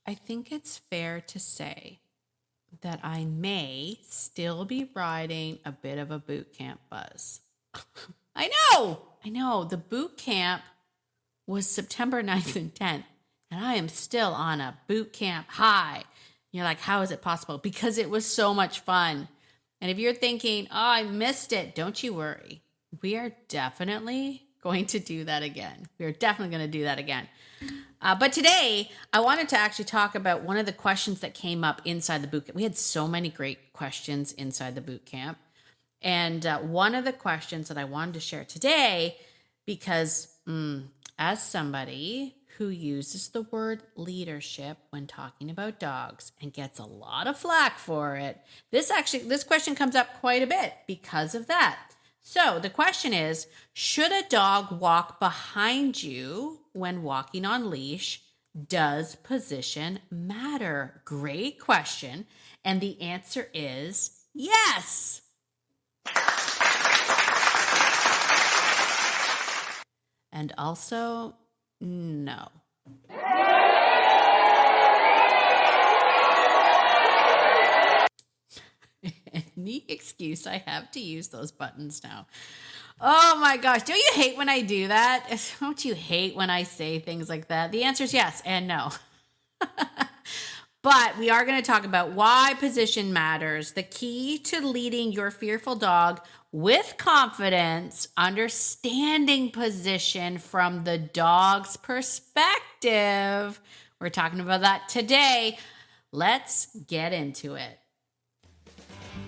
I think it's fair to say that I may still be riding a bit of a boot camp buzz. I know. The boot camp was September 9th and 10th, and I am still on a boot camp high. You're like, how is it possible? Because it was so much fun. And if you're thinking, oh, I missed it, don't you worry. We are definitely going to do that again. But today, I wanted to actually talk about one of the questions that came up inside the boot camp. We had so many great questions inside the boot camp. And one of the questions that I wanted to share today, because as somebody who uses the word leadership when talking about dogs and gets a lot of flack for it, this question comes up quite a bit because of that. So the question is, should a dog walk behind you when walking on leash? Does position matter? Great question. And the answer is yes. And also, no. Any excuse I have to use those buttons now. Oh my gosh. Don't you hate when I do that? Don't you hate when I say things like that? The answer is yes and no. But we are going to talk about why position matters, the key to leading your fearful dog with confidence, understanding position from the dog's perspective. We're talking about that today. Let's get into it.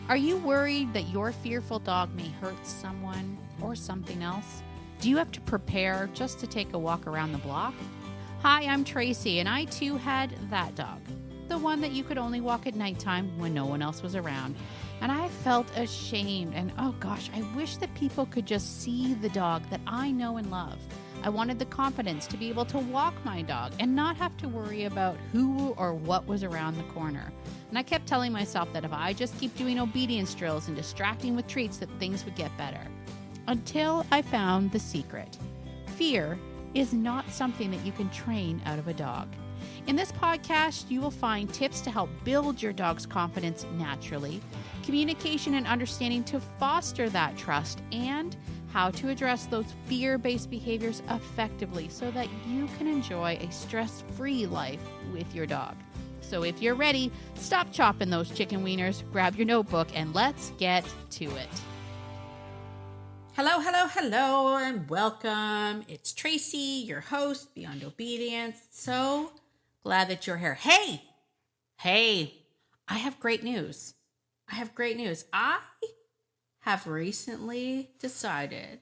Are you worried that your fearful dog may hurt someone or something else? Do you have to prepare just to take a walk around the block? Hi, I'm Tracy, and I too had that dog. The one that you could only walk at nighttime when no one else was around. And I felt ashamed, and oh gosh, I wish that people could just see the dog that I know and love. I wanted the confidence to be able to walk my dog and not have to worry about who or what was around the corner. And I kept telling myself that if I just keep doing obedience drills and distracting with treats, that things would get better. Until I found the secret. Fear is not something that you can train out of a dog. In this podcast, you will find tips to help build your dog's confidence naturally, communication and understanding to foster that trust, and how to address those fear-based behaviors effectively so that you can enjoy a stress-free life with your dog. So if you're ready, stop chopping those chicken wieners, grab your notebook, and let's get to it. Hello, and welcome. It's Tracy, your host, Beyond Obedience. So glad that you're here. Hey, I have great news. I have recently decided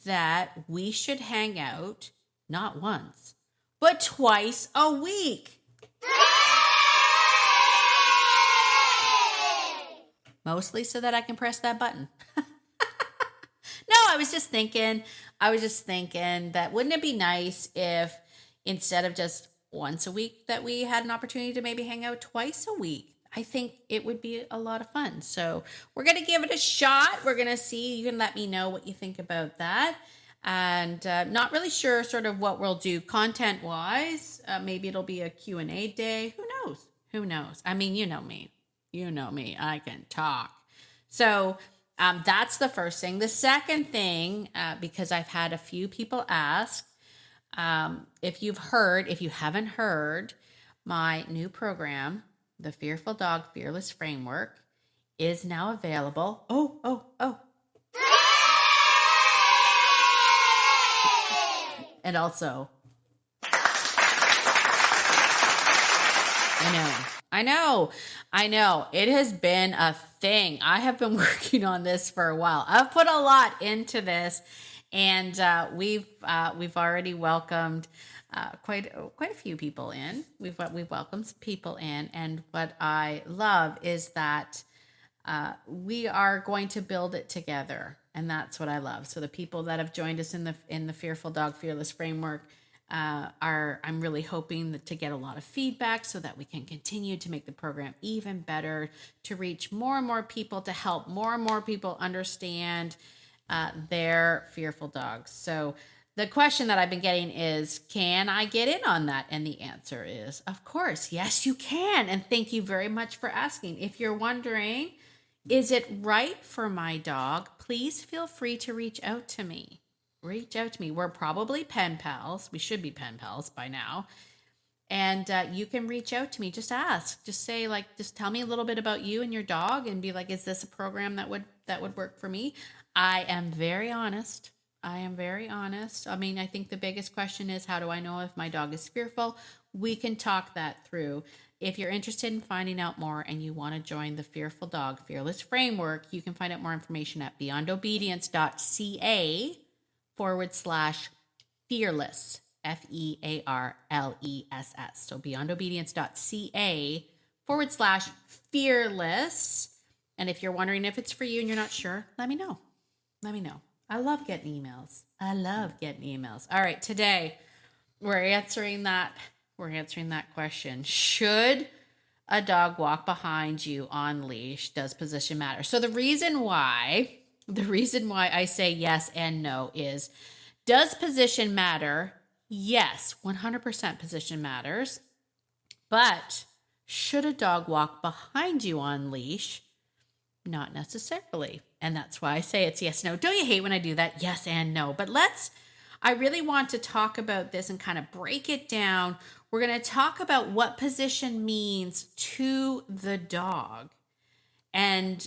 that we should hang out not once, but twice a week. Mostly so that I can press that button. No, I was just thinking that wouldn't it be nice if instead of just once a week that we had an opportunity to maybe hang out twice a week? I think it would be a lot of fun. So we're going to give it a shot. We're going to see. You can let me know what you think about that. And not really sure sort of what we'll do content-wise. Maybe it'll be a Q&A day. Who knows? I mean, you know me. I can talk. So that's the first thing. The second thing, because I've had a few people ask, if you haven't heard, my new program, the Fearful Dog Fearless Framework, is now available. Oh. And also, I know. It has been a thing. I have been working on this for a while. I've put a lot into this, and we've already welcomed quite a few people in. We've welcomed some people in, and what I love is that we are going to build it together, and that's what I love. So the people that have joined us in the Fearful Dog Fearless Framework I'm really hoping to get a lot of feedback so that we can continue to make the program even better, to reach more and more people, to help more and more people understand their fearful dogs. So the question that I've been getting is, can I get in on that? And the answer is, of course, yes, you can. And thank you very much for asking. If you're wondering, is it right for my dog? Please feel free to reach out to me. Reach out to me. We're probably pen pals. We should be pen pals by now. And you can reach out to me. Just ask. Just say, like, just tell me a little bit about you and your dog, and be like, is this a program that would work for me? I am very honest. I mean, I think the biggest question is, how do I know if my dog is fearful? We can talk that through. If you're interested in finding out more and you want to join the Fearful Dog Fearless Framework, you can find out more information at beyondobedience.ca/fearless. FEARLESS. So beyondobedience.ca/fearless. And if you're wondering if it's for you and you're not sure, let me know. I love getting emails. All right, today we're answering that question. Should a dog walk behind you on leash? Does position matter? So the reason why I say yes and no is, does position matter? Yes, 100% position matters. But should a dog walk behind you on leash? Not necessarily. And that's why I say it's yes, no. Don't you hate when I do that? Yes and no. But I really want to talk about this and kind of break it down. We're going to talk about what position means to the dog. And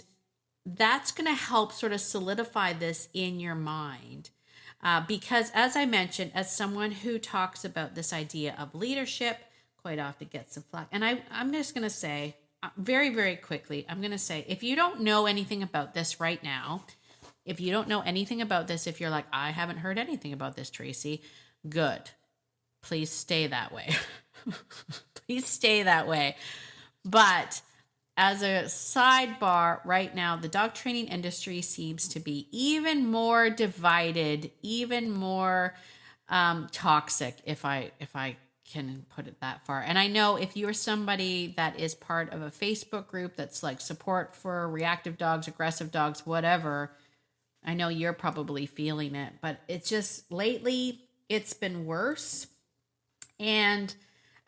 that's going to help sort of solidify this in your mind. Because as I mentioned, as someone who talks about this idea of leadership, quite often gets some flack. And I'm just going to say very, very quickly, if you don't know anything about this right now, if you're like, I haven't heard anything about this, Tracy, good. Please stay that way. But as a sidebar, right now, the dog training industry seems to be even more divided, even more toxic, if I can put it that far. And I know if you're somebody that is part of a Facebook group that's like support for reactive dogs, aggressive dogs, whatever, I know you're probably feeling it. But it's just lately, it's been worse. And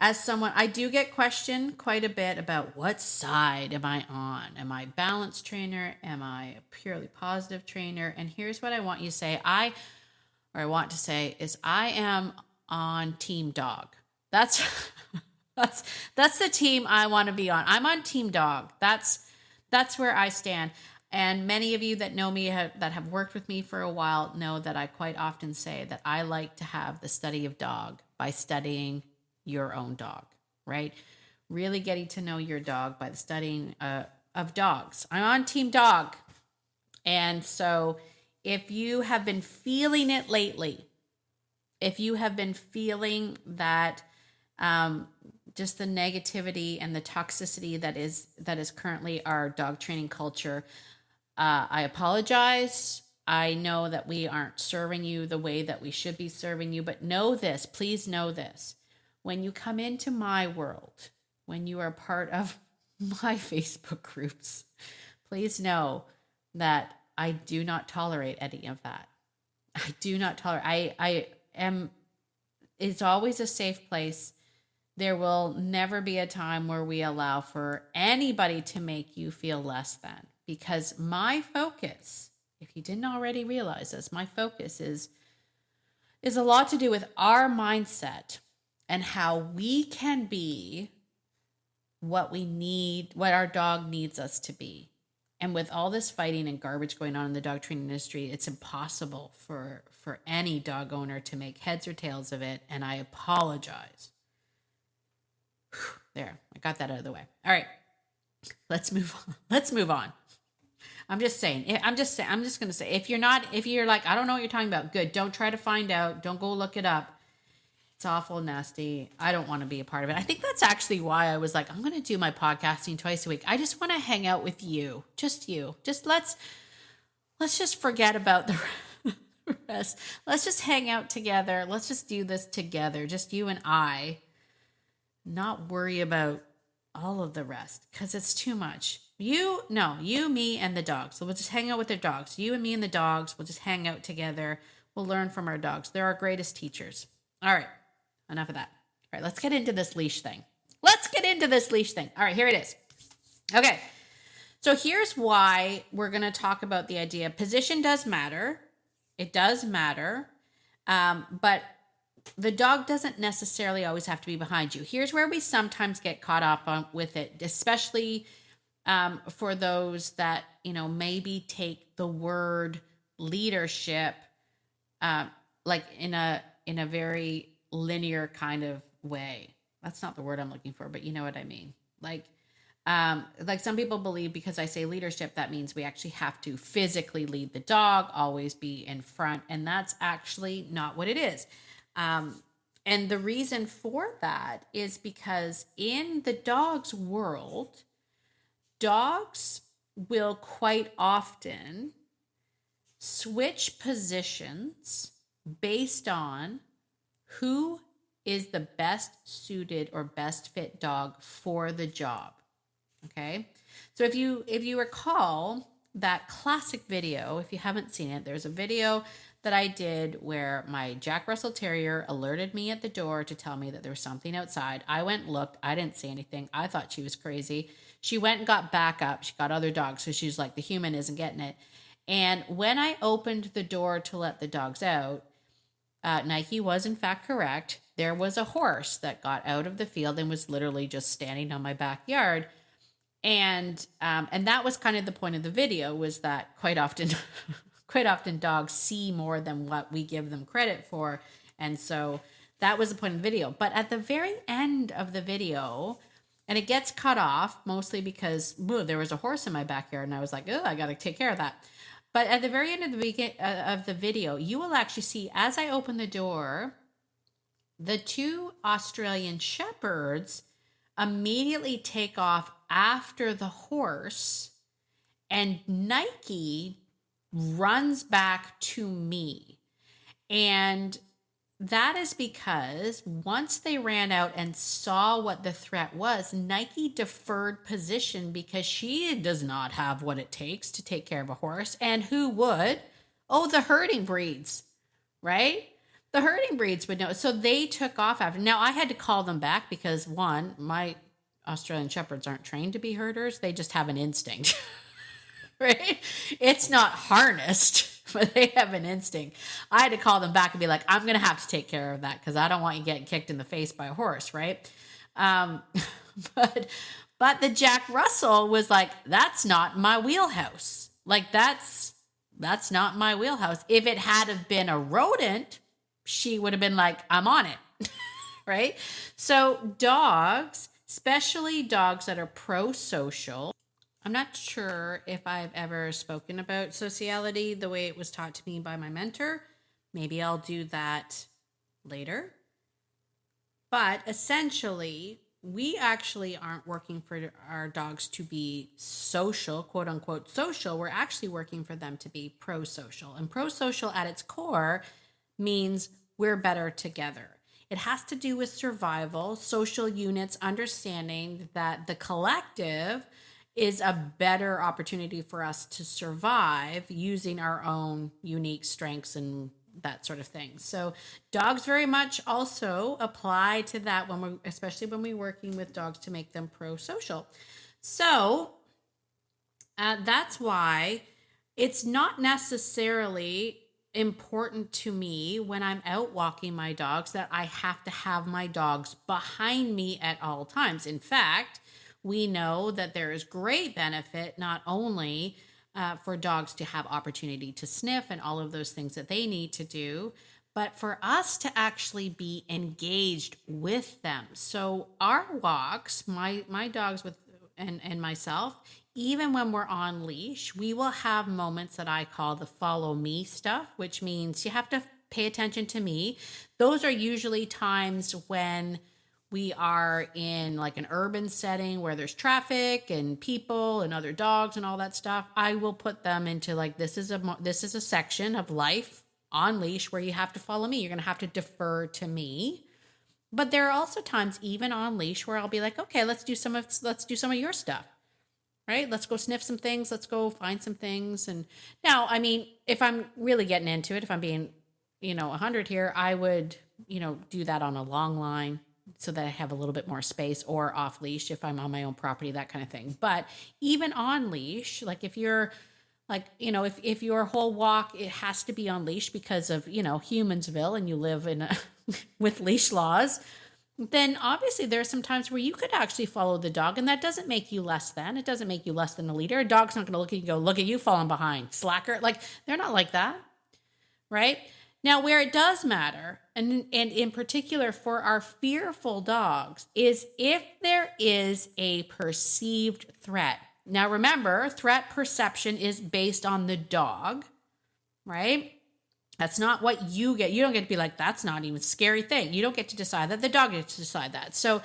as someone, I do get questioned quite a bit about what side am I on? Am I a balanced trainer? Am I a purely positive trainer? And here's what I want you to say. I am on team dog. That's the team I want to be on. I'm on team dog. That's where I stand. And many of you that know me, that have worked with me for a while, know that I quite often say that I like to have the study of dog by studying your own dog, right? Really getting to know your dog by the studying of dogs. I'm on team dog. And so if you have been feeling it lately, if you have been feeling that just the negativity and the toxicity that is currently our dog training culture, I apologize. I know that we aren't serving you the way that we should be serving you, but know this, please know this. When you come into my world, when you are part of my Facebook groups, please know that I do not tolerate any of that. I do not tolerate. It's always a safe place. There will never be a time where we allow for anybody to make you feel less than. Because my focus, if you didn't already realize this, my focus is a lot to do with our mindset and how we can be what we need, what our dog needs us to be. And with all this fighting and garbage going on in the dog training industry, it's impossible for any dog owner to make heads or tails of it. And I apologize. There, I got that out of the way. All right, let's move on. I'm just going to say, if you're like, I don't know what you're talking about, good. Don't try to find out. Don't go look it up. It's awful, nasty. I don't want to be a part of it. I think that's actually why I was like, I'm going to do my podcasting twice a week. I just want to hang out with you. Just you. Just let's just forget about the rest. Let's just hang out together. Let's just do this together. Just you and I. Not worry about all of the rest because it's too much. You, me, and the dogs. So we'll just hang out with the dogs. You and me and the dogs. We'll just hang out together. We'll learn from our dogs. They're our greatest teachers. All right, enough of that. All right, let's get into this leash thing. All right, here it is. Okay, so here's why we're going to talk about the idea. Position does matter. It does matter. But the dog doesn't necessarily always have to be behind you. Here's where we sometimes get caught up with it, especially for those that, maybe take the word leadership like in a very linear kind of way. That's not the word I'm looking for, but you know what I mean. Like some people believe because I say leadership, that means we actually have to physically lead the dog, always be in front. And that's actually not what it is. And the reason for that is because in the dog's world, dogs will quite often switch positions based on who is the best suited or best fit dog for the job. Okay. So if you recall that classic video, if you haven't seen it, there's a video that I did where my Jack Russell Terrier alerted me at the door to tell me that there was something outside. I went and looked. I didn't see anything. I thought she was crazy. She went and got back up. She got other dogs. So she's like, the human isn't getting it. And when I opened the door to let the dogs out, Nike was in fact correct. There was a horse that got out of the field and was literally just standing on my backyard. And that was kind of the point of the video, was that quite often dogs see more than what we give them credit for. And so that was the point of the video. But at the very end of the video, and it gets cut off mostly because there was a horse in my backyard and I was like, oh, I got to take care of that. But at the very end of the video, you will actually see, as I open the door, the two Australian Shepherds immediately take off after the horse, and Nike runs back to me. And that is because once they ran out and saw what the threat was, Nike deferred position because she does not have what it takes to take care of a horse. And who would? Oh, the herding breeds, right? The herding breeds would know. So they took off after. Now, I had to call them back because, one, my Australian Shepherds aren't trained to be herders. They just have an instinct, right? It's not harnessed, but they have an instinct. I had to call them back and be like, I'm going to have to take care of that because I don't want you getting kicked in the face by a horse, right? But the Jack Russell was like, that's not my wheelhouse. Like, that's not my wheelhouse. If it had have been a rodent, she would have been like, I'm on it, right? So dogs, especially dogs that are pro-social. I'm not sure if I've ever spoken about sociality the way it was taught to me by my mentor. Maybe I'll do that later. But essentially, we actually aren't working for our dogs to be social, quote unquote social. We're actually working for them to be pro-social. And pro-social at its core means we're better together. It has to do with survival, social units, understanding that the collective is a better opportunity for us to survive using our own unique strengths and that sort of thing. So dogs very much also apply to that especially when we're working with dogs to make them pro-social. So that's why it's not necessarily important to me when I'm out walking my dogs that I have to have my dogs behind me at all times. In fact, we know that there is great benefit not only for dogs to have opportunity to sniff and all of those things that they need to do, but for us to actually be engaged with them. So our walks, my dogs and myself, even when we're on leash, we will have moments that I call the follow me stuff, which means you have to pay attention to me. Those are usually times when we are in like an urban setting where there's traffic and people and other dogs and all that stuff. I will put them into like, this is a section of life on leash where you have to follow me. You're going to have to defer to me. But there are also times even on leash where I'll be like, okay, let's do some of your stuff. Right? Let's go sniff some things. Let's go find some things. And now, I mean, if I'm really getting into it, if I'm being 100 here, I would, do that on a long line so that I have a little bit more space, or off leash if I'm on my own property, that kind of thing. But even on leash, like if you're like, if your whole walk, it has to be on leash because of, Humansville, and you live in with leash laws, then obviously there are some times where you could actually follow the dog, and that doesn't make you less than. It doesn't make you less than a leader. A dog's not going to look at you and go, look at you falling behind, slacker. Like, they're not like that, right? Now, where it does matter, and in particular for our fearful dogs, is if there is a perceived threat. Now, remember, threat perception is based on the dog, right? That's not what you get. You don't get to be like, that's not even a scary thing. You don't get to decide that. The dog gets to decide that. So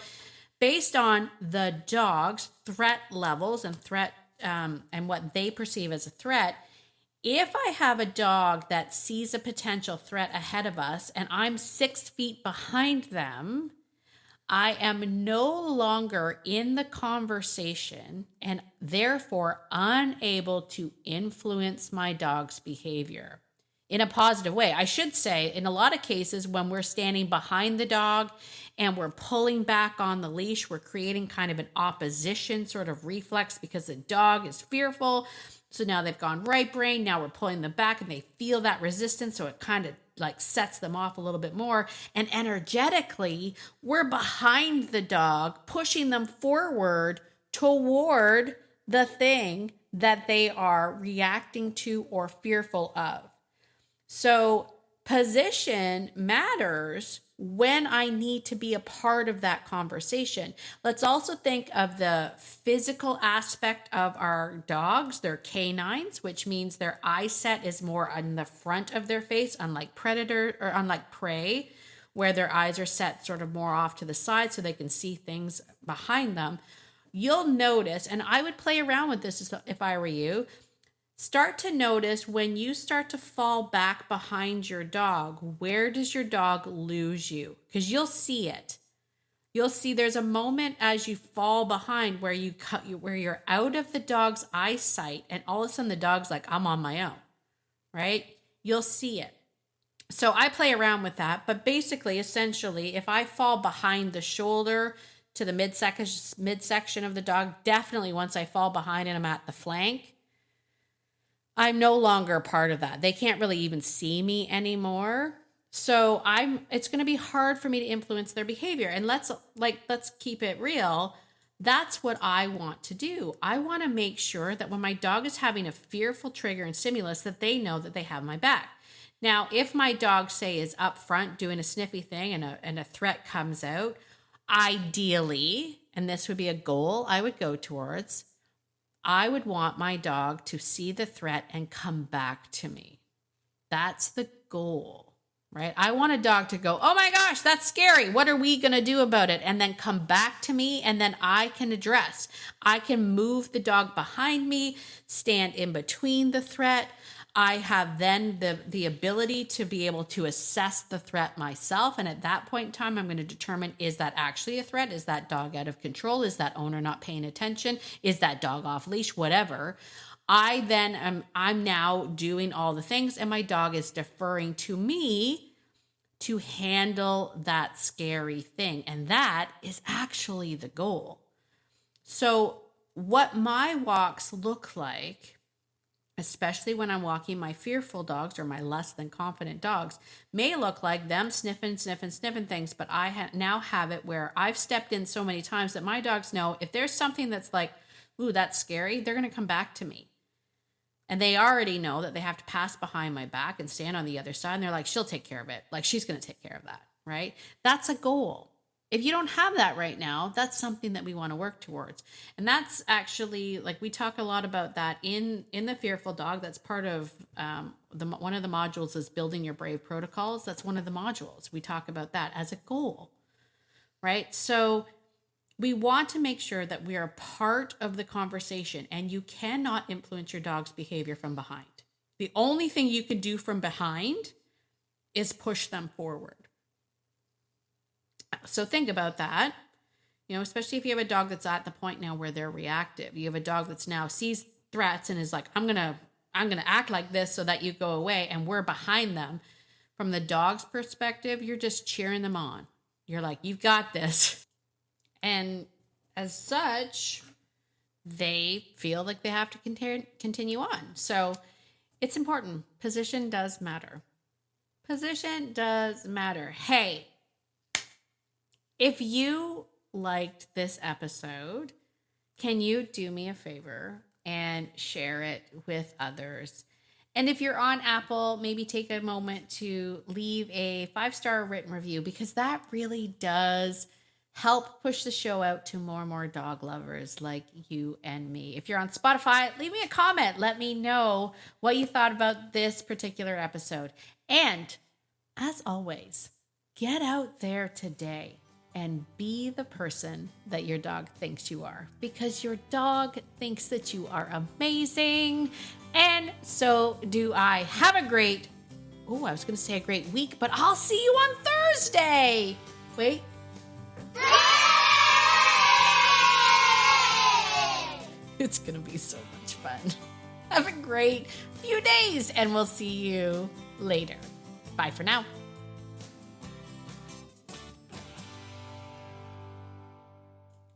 based on the dog's threat levels and threat and what they perceive as a threat, if I have a dog that sees a potential threat ahead of us and I'm 6 feet behind them, I am no longer in the conversation and therefore unable to influence my dog's behavior in a positive way. I should say, in a lot of cases, when we're standing behind the dog and we're pulling back on the leash, we're creating kind of an opposition sort of reflex because the dog is fearful. So now they've gone right brain. Now we're pulling them back and they feel that resistance. So it kind of like sets them off a little bit more. And energetically, we're behind the dog, pushing them forward toward the thing that they are reacting to or fearful of. So position matters when I need to be a part of that conversation. Let's also think of the physical aspect of our dogs. They're canines, which means their eye set is more on the front of their face, unlike predator or unlike prey, where their eyes are set sort of more off to the side so they can see things behind them. You'll notice, and I would play around with this if I were you, start to notice when you start to fall back behind your dog, where does your dog lose you? Because you'll see it. You'll see there's a moment as you fall behind where you're out of the dog's eyesight, and all of a sudden the dog's like, I'm on my own, right? You'll see it. So I play around with that, but basically, essentially, if I fall behind the shoulder to the midsection of the dog, definitely once I fall behind and I'm at the flank, I'm no longer a part of that. They can't really even see me anymore. So it's going to be hard for me to influence their behavior. And let's keep it real. That's what I want to do. I want to make sure that when my dog is having a fearful trigger and stimulus, that they know that they have my back. Now, if my dog, say, is up front doing a sniffy thing and a threat comes out, ideally, and this would be a goal I would go towards, I would want my dog to see the threat and come back to me. That's the goal, right? I want a dog to go, oh my gosh, that's scary. What are we going to do about it? And then come back to me, and then I can address. I can move the dog behind me, stand in between the threat. I have then the ability to be able to assess the threat myself. And at that point in time, I'm going to determine, is that actually a threat? Is that dog out of control? Is that owner not paying attention? Is that dog off leash? Whatever. I'm now doing all the things, and my dog is deferring to me to handle that scary thing. And that is actually the goal. So what my walks look like, especially when I'm walking my fearful dogs or my less than confident dogs, may look like them sniffing things, but I now have it where I've stepped in so many times that my dogs know if there's something that's like, ooh, that's scary, they're going to come back to me. And they already know that they have to pass behind my back and stand on the other side. And they're like, she'll take care of it. Like, she's going to take care of that, right? That's a goal. If you don't have that right now, that's something that we want to work towards. And that's actually, like, we talk a lot about that in the fearful dog. That's part of one of the modules is building your brave protocols. That's one of the modules. We talk about that as a goal, right? So we want to make sure that we are part of the conversation, and you cannot influence your dog's behavior from behind. The only thing you can do from behind is push them forward. So think about that, especially if you have a dog that's at the point now where they're reactive. You have a dog that's now sees threats and is like, I'm going to act like this so that you go away, and we're behind them. From the dog's perspective, you're just cheering them on. You're like, you've got this. And as such, they feel like they have to continue on. So it's important. Position does matter. Position does matter. Hey, if you liked this episode, can you do me a favor and share it with others? And if you're on Apple, maybe take a moment to leave a 5-star written review, because that really does help push the show out to more and more dog lovers like you and me. If you're on Spotify, leave me a comment. Let me know what you thought about this particular episode. And as always, get out there today and be the person that your dog thinks you are, because your dog thinks that you are amazing. And so do I. Have a great, I was going to say a great week, but I'll see you on Thursday. Wait. It's going to be so much fun. Have a great few days, and we'll see you later. Bye for now.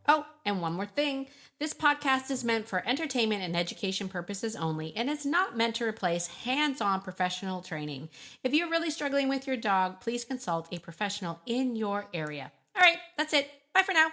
Oh, and one more thing. This podcast is meant for entertainment and education purposes only, and is not meant to replace hands-on professional training. If you're really struggling with your dog, please consult a professional in your area. All right, that's it. Bye for now.